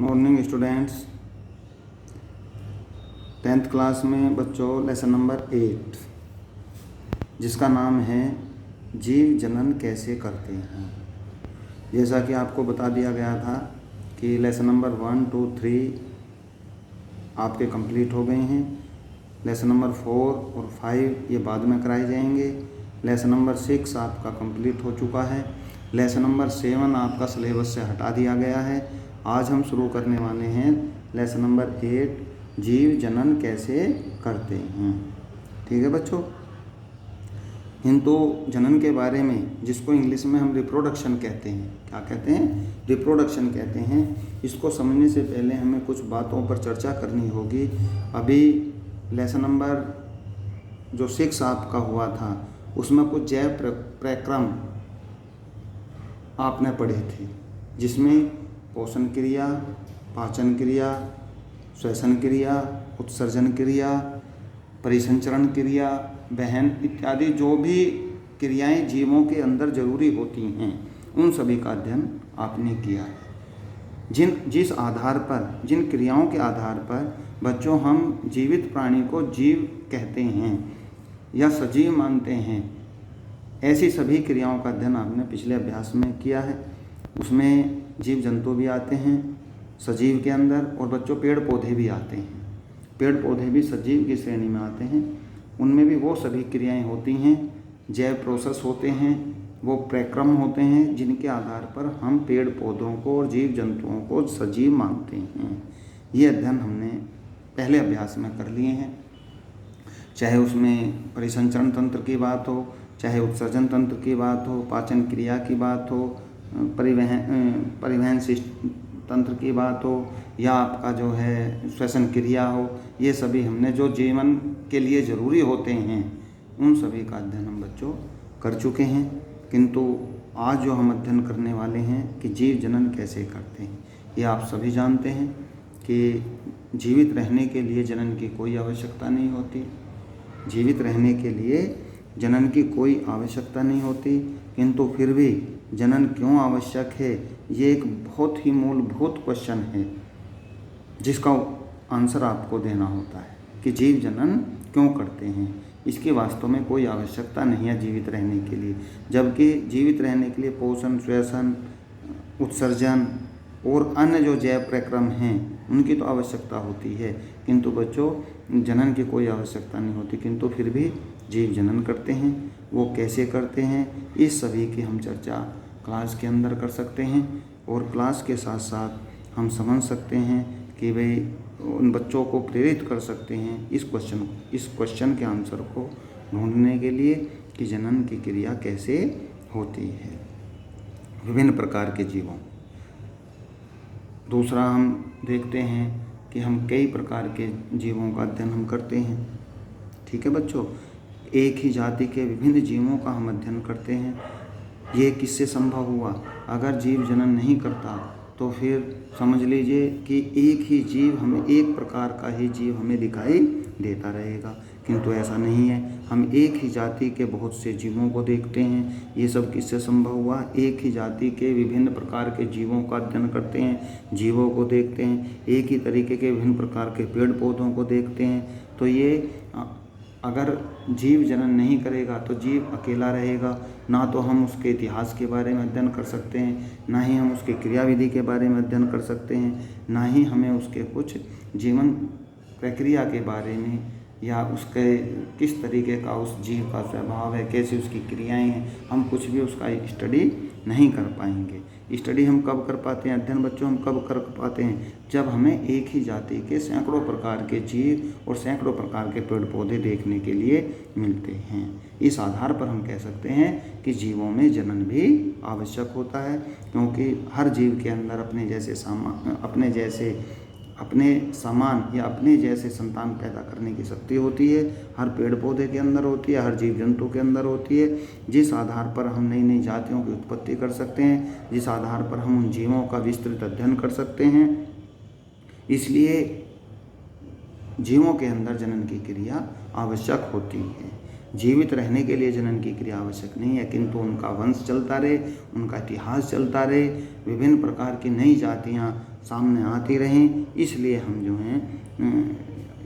Morning students, 10th class में बच्चों lesson number 8 जिसका नाम है जीव जनन कैसे करते हैं। जैसा कि आपको बता दिया गया था कि लेसन नंबर 1, 2, 3 आपके कंप्लीट हो गए हैं। लेसन नंबर 4 और 5 ये बाद में कराए जाएंगे। लेसन नंबर 6 आपका कंप्लीट हो चुका है। लेसन नंबर 7 आपका सिलेबस से हटा दिया गया है। आज हम शुरू करने वाले हैं लेसन नंबर 8 जीव जनन कैसे करते हैं। ठीक है बच्चों, हिंदू जनन के बारे में जिसको इंग्लिश में हम रिप्रोडक्शन कहते हैं, क्या कहते हैं? रिप्रोडक्शन कहते हैं। इसको समझने से पहले हमें कुछ बातों पर चर्चा करनी होगी। अभी लेसन नंबर जो 6 आपका हुआ था उसमें कुछ जैव प्रक्रम आपने पढ़े थे, जिसमें पोषण क्रिया, पाचन क्रिया, श्वसन क्रिया, उत्सर्जन क्रिया, परिसंचरण क्रिया, वहन इत्यादि जो भी क्रियाएं जीवों के अंदर जरूरी होती हैं उन सभी का अध्ययन आपने किया है। जिस आधार पर, जिन क्रियाओं के आधार पर बच्चों हम जीवित प्राणी को जीव कहते हैं या सजीव मानते हैं, ऐसी सभी क्रियाओं का अध्ययन आपने पिछले अभ्यास में किया है। उसमें जीव जंतु भी आते हैं सजीव के अंदर, और बच्चों पेड़ पौधे भी आते हैं। पेड़ पौधे भी सजीव की श्रेणी में आते हैं। उनमें भी वो सभी क्रियाएं होती हैं, जैव प्रोसेस होते हैं, वो प्रक्रम होते हैं जिनके आधार पर हम पेड़ पौधों को और जीव जंतुओं को सजीव मानते हैं। ये अध्ययन हमने पहले अभ्यास में कर लिए हैं। चाहे उसमें परिसंचरण तंत्र की बात हो, चाहे उत्सर्जन तंत्र की बात हो, पाचन क्रिया की बात हो, परिवहन तंत्र की बात हो, या आपका जो है श्वसन क्रिया हो, ये सभी हमने जो जीवन के लिए ज़रूरी होते हैं उन सभी का अध्ययन हम बच्चों कर चुके हैं। किंतु आज जो हम अध्ययन करने वाले हैं कि जीव जनन कैसे करते हैं, ये आप सभी जानते हैं कि जीवित रहने के लिए जनन की कोई आवश्यकता नहीं होती। जीवित रहने के लिए जनन की कोई आवश्यकता नहीं होती, किंतु फिर भी जनन क्यों आवश्यक है, ये एक बहुत ही मूलभूत क्वेश्चन है जिसका आंसर आपको देना होता है कि जीव जनन क्यों करते हैं। इसकी वास्तव में कोई आवश्यकता नहीं है जीवित रहने के लिए, जबकि जीवित रहने के लिए पोषण, श्वसन, उत्सर्जन और अन्य जो जैव प्रक्रम हैं उनकी तो आवश्यकता होती है, किंतु बच्चों जनन की कोई आवश्यकता नहीं होती। किंतु फिर भी जीव जनन करते हैं। वो कैसे करते हैं, इस सभी की हम चर्चा क्लास के अंदर कर सकते हैं, और क्लास के साथ साथ हम समझ सकते हैं कि भाई उन बच्चों को प्रेरित कर सकते हैं इस क्वेश्चन के आंसर को ढूंढने के लिए कि जनन की क्रिया कैसे होती है विभिन्न प्रकार के जीवों। दूसरा हम देखते हैं कि हम कई प्रकार के जीवों का अध्ययन हम करते हैं। ठीक है बच्चों, एक ही जाति के विभिन्न जीवों का हम अध्ययन करते हैं। ये किससे संभव हुआ? अगर जीव जनन नहीं करता तो फिर समझ लीजिए कि एक ही जीव, हमें एक प्रकार का ही जीव हमें दिखाई देता रहेगा, किंतु ऐसा नहीं है। हम एक ही जाति के बहुत से जीवों को देखते हैं। ये सब किससे संभव हुआ? एक ही जाति के विभिन्न प्रकार के जीवों का अध्ययन करते हैं, जीवों को देखते हैं, एक ही तरीके के विभिन्न प्रकार के पेड़ पौधों को देखते हैं। तो ये अगर जीव जनन नहीं करेगा तो जीव अकेला रहेगा। ना तो हम उसके इतिहास के बारे में अध्ययन कर सकते हैं, ना ही हम उसके क्रियाविधि के बारे में अध्ययन कर सकते हैं, ना ही हमें उसके कुछ जीवन प्रक्रिया के बारे में या उसके किस तरीके का उस जीव का स्वभाव है, कैसी उसकी क्रियाएं हैं, हम कुछ भी उसका स्टडी नहीं कर पाएंगे। स्टडी हम कब कर पाते हैं, अध्ययन बच्चों हम कब कर पाते हैं? जब हमें एक ही जाति के सैकड़ों प्रकार के जीव और सैकड़ों प्रकार के पेड़ पौधे देखने के लिए मिलते हैं। इस आधार पर हम कह सकते हैं कि जीवों में जनन भी आवश्यक होता है, क्योंकि हर जीव के अंदर अपने समान या अपने जैसे संतान पैदा करने की शक्ति होती है। हर पेड़ पौधे के अंदर होती है, हर जीव जंतु के अंदर होती है, जिस आधार पर हम नई नई जातियों की उत्पत्ति कर सकते हैं, जिस आधार पर हम उन जीवों का विस्तृत अध्ययन कर सकते हैं। इसलिए जीवों के अंदर जनन की क्रिया आवश्यक होती है। जीवित रहने के लिए जनन की क्रिया आवश्यक नहीं है, किंतु उनका वंश चलता रहे, उनका इतिहास चलता रहे, विभिन्न प्रकार की नई जातियाँ सामने आती रहें, इसलिए हम जो हैं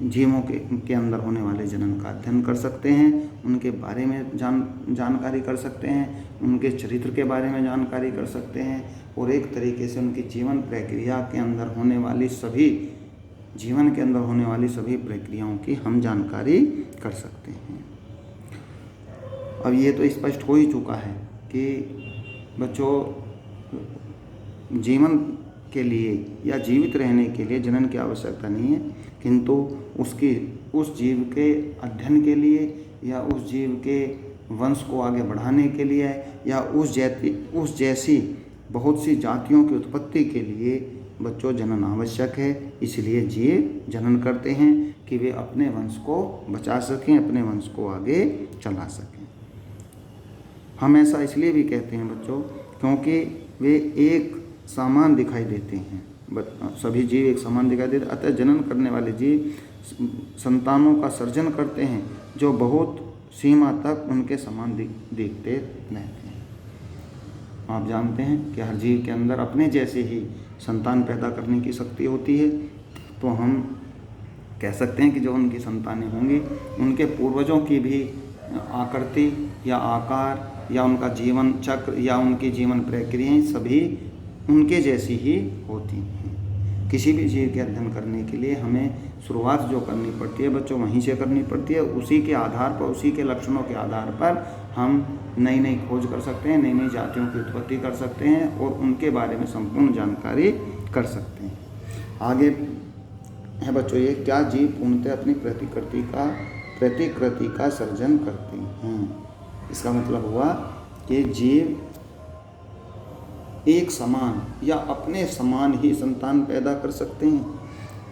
जीवों के अंदर होने वाले जनन का अध्ययन कर सकते हैं, उनके बारे में जानकारी कर सकते हैं, उनके चरित्र के बारे में जानकारी कर सकते हैं, और एक तरीके से उनकी जीवन प्रक्रिया के अंदर होने वाली सभी जीवन के अंदर होने वाली सभी प्रक्रियाओं की हम जानकारी कर सकते हैं। अब ये तो स्पष्ट हो ही चुका है कि बच्चों जीवन के लिए या जीवित रहने के लिए जनन की आवश्यकता नहीं है, किंतु उस जीव के अध्ययन के लिए या उस जीव के वंश को आगे बढ़ाने के लिए या उस जैसी बहुत सी जातियों की उत्पत्ति के लिए बच्चों जनन आवश्यक है। इसलिए जीव जनन करते हैं कि वे अपने वंश को बचा सकें, अपने वंश को आगे चला सकें। हम ऐसा इसलिए भी कहते हैं बच्चों क्योंकि वे एक समान दिखाई देते हैं, सभी जीव एक समान दिखाई देते हैं। अतः जनन करने वाले जीव संतानों का सर्जन करते हैं जो बहुत सीमा तक उनके समान दिखते रहते हैं। आप जानते हैं कि हर जीव के अंदर अपने जैसे ही संतान पैदा करने की शक्ति होती है, तो हम कह सकते हैं कि जो उनकी संतानें होंगी उनके पूर्वजों की भी आकृति या आकार या उनका जीवन चक्र या उनकी जीवन प्रक्रियाएं सभी उनके जैसी ही होती हैं। किसी भी जीव के अध्ययन करने के लिए हमें शुरुआत जो करनी पड़ती है बच्चों वहीं से करनी पड़ती है। उसी के आधार पर, उसी के लक्षणों के आधार पर हम नई नई खोज कर सकते हैं, नई नई जातियों की उत्पत्ति कर सकते हैं और उनके बारे में संपूर्ण जानकारी कर सकते हैं। आगे है बच्चों ये, क्या जीव पूर्णतः अपनी प्रतिकृति का सर्जन करते हैं। इसका मतलब हुआ कि जीव एक समान या अपने समान ही संतान पैदा कर सकते हैं,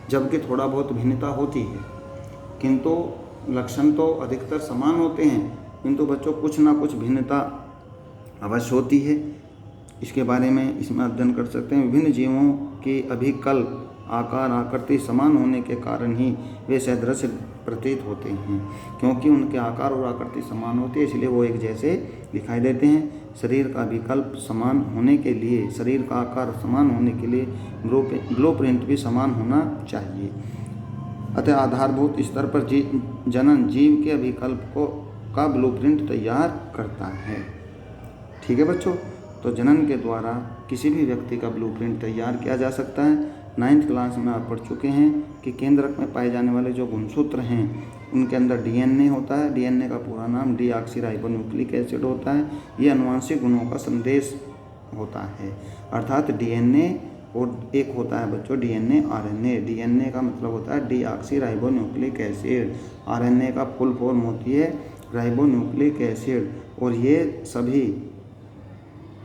जबकि थोड़ा बहुत भिन्नता होती है, किंतु लक्षण तो अधिकतर समान होते हैं, किंतु बच्चों कुछ ना कुछ भिन्नता अवश्य होती है। इसके बारे में इसमें अध्ययन कर सकते हैं। विभिन्न जीवों के अभिकल्प आकार आकृति समान होने के कारण ही वे सदृश प्रतीत होते हैं। क्योंकि उनके आकार और आकृति समान होती है इसलिए वो एक जैसे दिखाई देते हैं। शरीर का विकल्प समान होने के लिए, शरीर का आकार समान होने के लिए ब्लूप्रिंट भी समान होना चाहिए। अतः आधारभूत स्तर पर जनन जीव के विकल्प का ब्लूप्रिंट तैयार करता है। ठीक है बच्चों, तो जनन के द्वारा किसी भी व्यक्ति का ब्लूप्रिंट तैयार किया जा सकता है। 9th क्लास में आप पढ़ चुके हैं कि केंद्रक में पाए जाने वाले जो गुणसूत्र हैं उनके अंदर डीएनए होता है। डीएनए का पूरा नाम डीऑक्सीराइबोन्यूक्लिक एसिड होता है। ये अनुवांशिक गुणों का संदेश होता है, अर्थात डीएनए और एक होता है बच्चों डीएनए आरएनए। डीएनए का मतलब होता है डीऑक्सीराइबोन्यूक्लिक एसिड, आरएनए का फुल फॉर्म होती है राइबोन्यूक्लिक एसिड। और ये सभी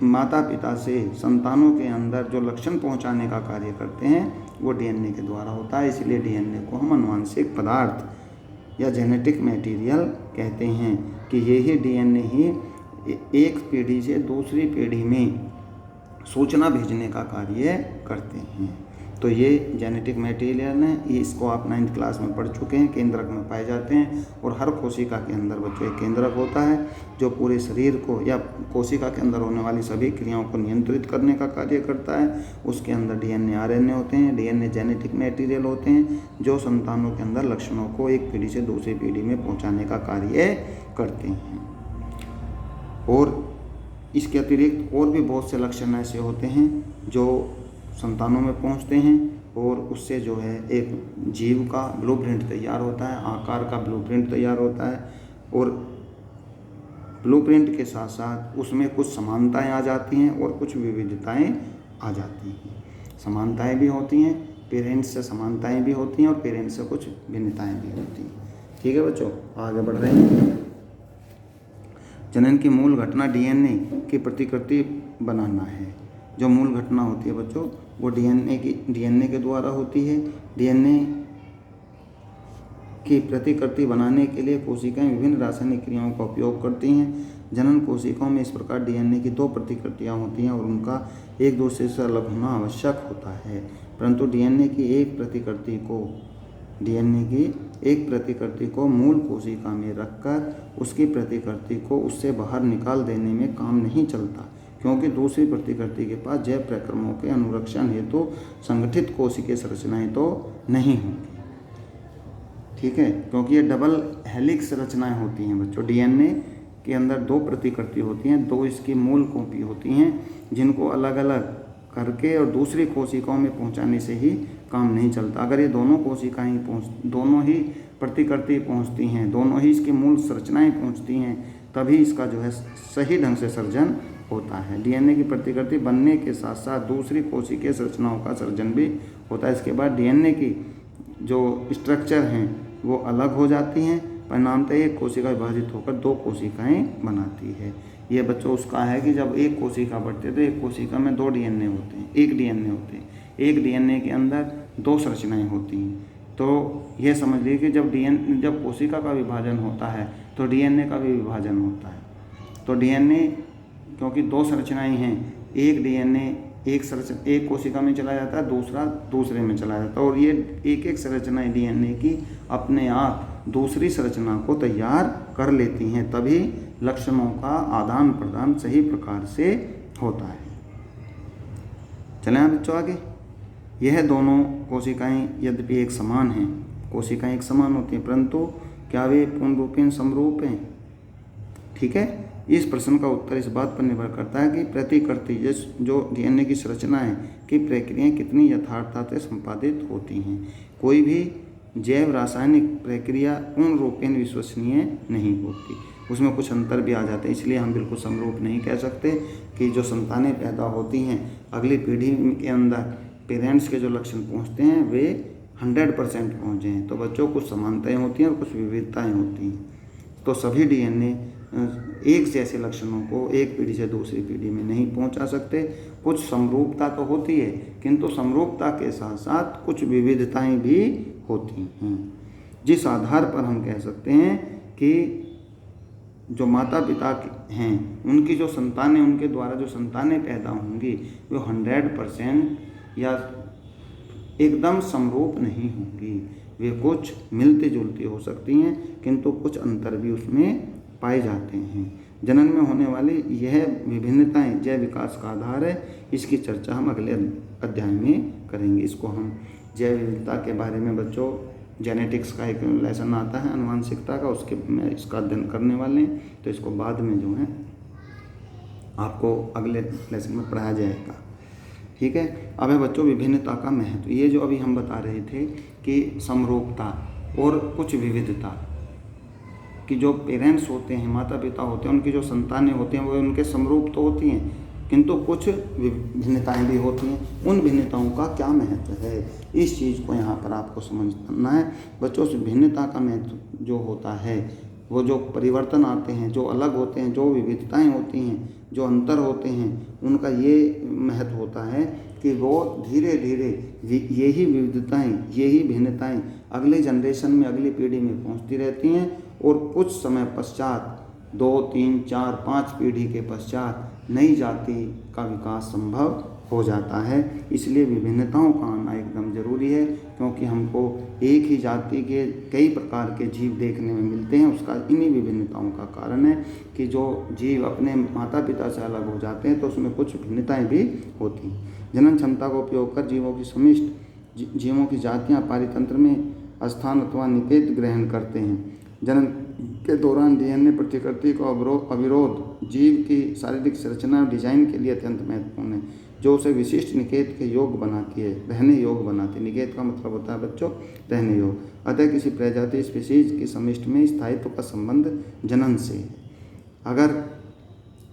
माता पिता से संतानों के अंदर जो लक्षण पहुंचाने का कार्य करते हैं वो डीएनए के द्वारा होता है। इसलिए डीएनए को हम अनुवांशिक पदार्थ या जेनेटिक मटेरियल कहते हैं कि यही डीएनए ही एक पीढ़ी से दूसरी पीढ़ी में सूचना भेजने का कार्य करते हैं। तो ये जेनेटिक मटेरियल है, ये इसको आप 9th क्लास में पढ़ चुके हैं। केंद्रक में पाए जाते हैं और हर कोशिका के अंदर बच्चों एक केंद्रक होता है जो पूरे शरीर को या कोशिका के अंदर होने वाली सभी क्रियाओं को नियंत्रित करने का कार्य करता है। उसके अंदर डीएनए आरएनए होते हैं। डीएनए जेनेटिक मटेरियल होते हैं जो संतानों के अंदर लक्षणों को एक पीढ़ी से दूसरी पीढ़ी में पहुँचाने का कार्य करते हैं। और इसके अतिरिक्त और भी बहुत से लक्षण ऐसे होते हैं जो संतानों में पहुंचते हैं और उससे जो है एक जीव का ब्लूप्रिंट तैयार होता है, आकार का ब्लूप्रिंट तैयार होता है। और ब्लूप्रिंट के साथ साथ उसमें कुछ समानताएं आ जाती हैं और कुछ विविधताएं आ जाती हैं। समानताएं भी होती हैं, पेरेंट्स से समानताएं भी होती हैं और पेरेंट्स से कुछ भिन्नताएं भी होती हैं। ठीक है बच्चों, आगे बढ़ रहे हैं। जनन की मूल घटना डीएनए की प्रतिकृति बनाना है। जो मूल घटना होती है बच्चों वो डीएनए के द्वारा होती है। डीएनए की प्रतिकृति बनाने के लिए कोशिकाएं विभिन्न रासायनिक क्रियाओं का उपयोग करती हैं। जनन कोशिकाओं में इस प्रकार डीएनए की 2 प्रतिकृतियां होती हैं और उनका एक दूसरे से अलग होना आवश्यक होता है। परंतु डीएनए की एक प्रतिकृति को डीएनए की एक प्रतिकृति को मूल कोशिका में रखकर उसकी प्रतिकृति को उससे बाहर निकाल देने में काम नहीं चलता, क्योंकि दूसरी प्रतिकृति के पास जैव प्रक्रमों के अनुरक्षण हेतु संगठित कोशिकीय संरचनाएं तो नहीं होंगी। ठीक है, क्योंकि ये डबल हेलिक्स रचनाएं होती हैं बच्चों। डीएनए के अंदर 2 प्रतिकृति होती हैं, 2 इसकी मूल कॉपी होती हैं, जिनको अलग अलग करके और दूसरी कोशिकाओं में पहुंचाने से ही काम नहीं चलता। अगर ये दोनों कोशिकाएं दोनों ही प्रतिकृति पहुंचती हैं, दोनों ही इसकी मूल संरचनाएं पहुंचती हैं, तभी इसका जो है सही ढंग से सर्जन होता है। डीएनए की प्रतिकृति बनने के साथ साथ दूसरी कोशिकीय संरचनाओं का सर्जन भी होता है। इसके बाद डीएनए की जो स्ट्रक्चर हैं वो अलग हो जाती हैं, परिणामतः एक कोशिका विभाजित होकर 2 कोशिकाएं बनाती है। ये बच्चों उसका है कि जब एक कोशिका बढ़ती है तो एक कोशिका में 2 डीएनए होते हैं, एक डीएनए होते हैं, एक डीएनए के अंदर 2 संरचनाएं होती हैं। तो ये समझ लीजिए कि जब कोशिका का विभाजन होता है तो डीएनए का भी विभाजन होता है। तो डीएनए क्योंकि 2 संरचनाएं हैं, एक डीएनए एक कोशिका में चला जाता है, दूसरा दूसरे में चला जाता है, और ये एक संरचनाएं डीएनए की अपने आप दूसरी संरचना को तैयार कर लेती हैं, तभी लक्षणों का आदान प्रदान सही प्रकार से होता है। चलें बच्चों आगे। यह दोनों कोशिकाएं यद्यपि एक समान हैं, कोशिकाएं एक समान होती हैं, परंतु क्या वे पूर्ण रूपेण समरूप हैं? ठीक है, इस प्रश्न का उत्तर इस बात पर निर्भर करता है कि प्रतिकृति जो डीएनए की संरचनाएं की प्रक्रियाएं कितनी यथार्थता से संपादित होती हैं। कोई भी जैव रासायनिक प्रक्रिया पूर्ण रूपेण विश्वसनीय नहीं होती, उसमें कुछ अंतर भी आ जाते हैं। इसलिए हम बिल्कुल समरूप नहीं कह सकते कि जो संतानें पैदा होती हैं अगली पीढ़ी के अंदर पेरेंट्स के जो लक्षण पहुँचते हैं वे 100% पहुँचे हैं। तो बच्चों कुछ समानताएं होती हैं और कुछ विविधताएं होती हैं। तो सभी डीएनए एक जैसे लक्षणों को एक पीढ़ी से दूसरी पीढ़ी में नहीं पहुंचा सकते। कुछ समरूपता तो होती है, किंतु समरूपता के साथ साथ कुछ विविधताएं भी होती हैं, जिस आधार पर हम कह सकते हैं कि जो माता पिता हैं उनकी जो संतानें, उनके द्वारा जो संतानें पैदा होंगी वो 100% या एकदम समरूप नहीं होंगी। वे कुछ मिलती जुलती हो सकती हैं, किंतु कुछ अंतर भी उसमें पाए जाते हैं। जनन में होने वाली यह विभिन्नताएं जैव विकास का आधार है। इसकी चर्चा हम अगले अध्याय में करेंगे। इसको हम जैव विविधता के बारे में बच्चों जेनेटिक्स का एक लेसन आता है आनुवांशिकता का, उसके में इसका अध्ययन करने वाले हैं, तो इसको बाद में जो है आपको अगले लेसन में पढ़ाया जाएगा। ठीक है, अब है बच्चों विभिन्नता का महत्व। ये जो अभी हम बता रहे थे कि समरूपता और कुछ विविधता कि जो पेरेंट्स होते हैं, माता पिता होते हैं, उनकी जो संतानें होती हैं वो उनके समरूप तो होती हैं, किंतु कुछ भिन्नताएं भी होती हैं। उन भिन्नताओं का क्या महत्व है, इस चीज़ को यहाँ पर आपको समझना है बच्चों। उस भिन्नता का महत्व जो होता है, वो जो परिवर्तन आते हैं, जो अलग होते हैं, जो विविधताएं होती हैं, जो अंतर होते हैं, उनका ये महत्व होता है कि वो धीरे धीरे यही विविधताएं, यही भिन्नताएं अगले जनरेशन में, अगली पीढ़ी में पहुंचती रहती हैं, और कुछ समय पश्चात 2, 3, 4, 5 पीढ़ी के पश्चात नई जाति का विकास संभव हो जाता है। इसलिए विभिन्नताओं का आना एकदम ज़रूरी है, क्योंकि हमको एक ही जाति के कई प्रकार के जीव देखने में मिलते हैं। उसका इन्हीं विभिन्नताओं का कारण है कि जो जीव अपने माता पिता से अलग हो जाते हैं तो उसमें कुछ भिन्नताएं भी होती हैं। जनन क्षमता का उपयोग कर जीवों की जातियाँ पारितंत्र में स्थान अथवा निषेध ग्रहण करते हैं। जनन के दौरान डीएनए प्रतिकृति का अविरोध जीव की शारीरिक संरचना और डिजाइन के लिए अत्यंत महत्वपूर्ण है, जो उसे विशिष्ट निषेध के योग्य बनाती है, रहने योग्य बनाती है। निषेध का मतलब होता है बच्चों रहने योग्य। अतः किसी प्रजाति स्पीशीज की समिष्ट में स्थायित्व का संबंध जनन से है। अगर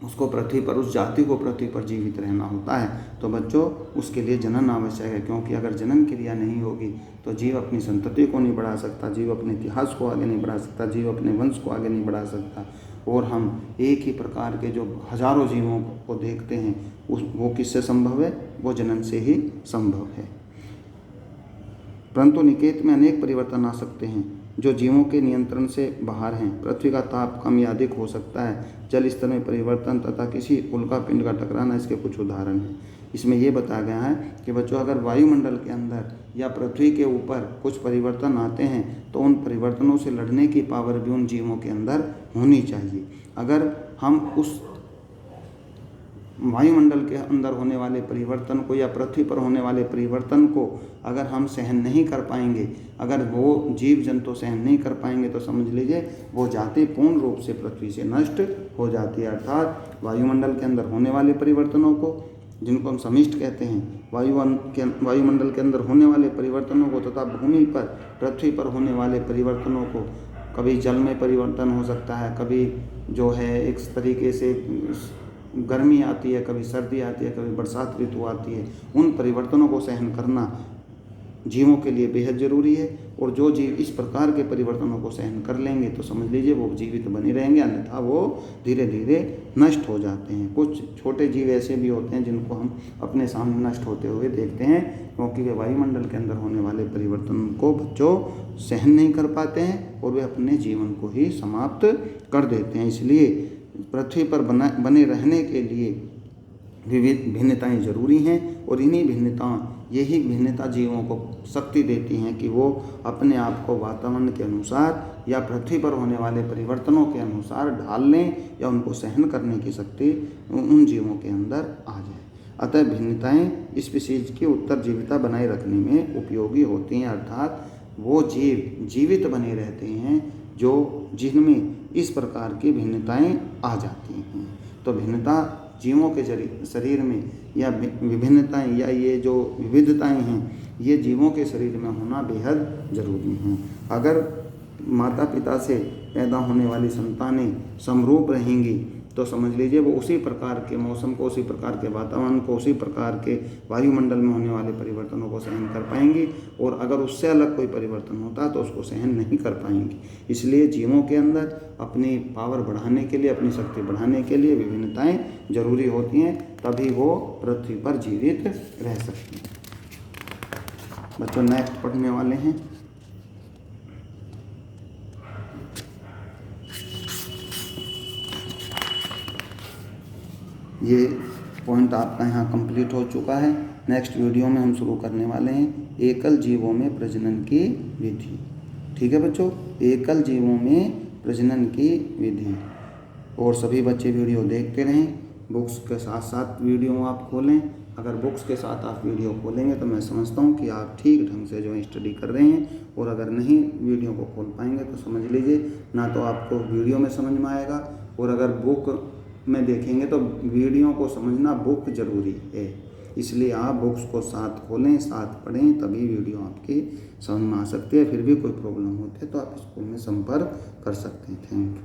उसको पृथ्वी पर, उस जाति को पृथ्वी पर जीवित रहना होता है तो बच्चों उसके लिए जनन आवश्यक है, क्योंकि अगर जनन क्रिया नहीं होगी तो जीव अपनी संतति को नहीं बढ़ा सकता, जीव अपने इतिहास को आगे नहीं बढ़ा सकता, जीव अपने वंश को आगे नहीं बढ़ा सकता। और हम एक ही प्रकार के जो हजारों जीवों को देखते हैं वो किससे संभव है? वो जनन से ही संभव है। परंतु निषेध में अनेक परिवर्तन आ सकते हैं जो जीवों के नियंत्रण से बाहर हैं। पृथ्वी का ताप कम या अधिक हो सकता है, जल स्तर में परिवर्तन तथा किसी उल्का पिंड का टकराना इसके कुछ उदाहरण हैं। इसमें ये बताया गया है कि बच्चों अगर वायुमंडल के अंदर या पृथ्वी के ऊपर कुछ परिवर्तन आते हैं तो उन परिवर्तनों से लड़ने की पावर भी उन जीवों के अंदर होनी चाहिए। अगर हम उस वायुमंडल के अंदर होने वाले परिवर्तन को या पृथ्वी पर होने वाले परिवर्तन को अगर हम सहन नहीं कर पाएंगे, अगर वो जीव जंतु सहन नहीं कर पाएंगे तो समझ लीजिए वो जाति पूर्ण रूप से पृथ्वी से नष्ट हो जाती है। अर्थात वायुमंडल के अंदर होने वाले परिवर्तनों को, जिनको हम समिष्ट कहते हैं, वायुमंडल के अंदर होने वाले परिवर्तनों को तथा भूमि पर पृथ्वी पर होने वाले परिवर्तनों को, कभी जल में परिवर्तन हो सकता है, कभी जो है एक तरीके से गर्मी आती है, कभी सर्दी आती है, कभी बरसात ऋतु आती है, उन परिवर्तनों को सहन करना जीवों के लिए बेहद ज़रूरी है। और जो जीव इस प्रकार के परिवर्तनों को सहन कर लेंगे तो समझ लीजिए वो जीवित बने रहेंगे, अन्यथा वो धीरे धीरे नष्ट हो जाते हैं। कुछ छोटे जीव ऐसे भी होते हैं जिनको हम अपने सामने नष्ट होते हुए देखते हैं, क्योंकि वे वायुमंडल के अंदर होने वाले परिवर्तन को बच्चों सहन नहीं कर पाते हैं और वे अपने जीवन को ही समाप्त कर देते हैं। इसलिए पृथ्वी पर बने रहने के लिए विविध भिन्नताएं जरूरी हैं और इन्हीं भिन्नताओं, यही भिन्नता जीवों को शक्ति देती हैं कि वो अपने आप को वातावरण के अनुसार या पृथ्वी पर होने वाले परिवर्तनों के अनुसार ढाल लें या उनको सहन करने की शक्ति उन जीवों के अंदर आ जाए। अतः भिन्नताएं स्पीशीज की उत्तरजीविता बनाए रखने में उपयोगी होती हैं। अर्थात वो जीव जीवित बने रहते हैं जिनमें इस प्रकार की भिन्नताएं आ जाती हैं। तो भिन्नता जीवों के शरीर में या विभिन्नताएं या ये जो विविधताएं हैं ये जीवों के शरीर में होना बेहद ज़रूरी हैं। अगर माता पिता से पैदा होने वाली संतानें समरूप रहेंगी तो समझ लीजिए वो उसी प्रकार के मौसम को, उसी प्रकार के वातावरण को, उसी प्रकार के वायुमंडल में होने वाले परिवर्तनों को सहन कर पाएंगी। और अगर उससे अलग कोई परिवर्तन होता है तो उसको सहन नहीं कर पाएंगी। इसलिए जीवों के अंदर अपनी पावर बढ़ाने के लिए, अपनी शक्ति बढ़ाने के लिए विभिन्नताएं जरूरी होती हैं, तभी वो पृथ्वी पर जीवित रह सकती हैं। बच्चों नेक्स्ट पढ़ने वाले हैं ये पॉइंट आपका यहाँ कंप्लीट हो चुका है। नेक्स्ट वीडियो में हम शुरू करने वाले हैं एकल जीवों में प्रजनन की विधि। ठीक है बच्चों, एकल जीवों में प्रजनन की विधि। और सभी बच्चे वीडियो देखते रहें, बुक्स के साथ साथ वीडियो आप खोलें। अगर बुक्स के साथ आप वीडियो खोलेंगे तो मैं समझता हूँ कि आप ठीक ढंग से जो है स्टडी कर रहे हैं। और अगर नहीं वीडियो को खोल पाएंगे तो समझ लीजिए ना तो आपको वीडियो में समझ में आएगा, और अगर बुक में देखेंगे तो वीडियो को समझना बुक ज़रूरी है। इसलिए आप बुक्स को साथ खोलें, साथ पढ़ें, तभी वीडियो आपकी समझ में आ सकती है। फिर भी कोई प्रॉब्लम होती है तो आप स्कूल में संपर्क कर सकते हैं। Thank you.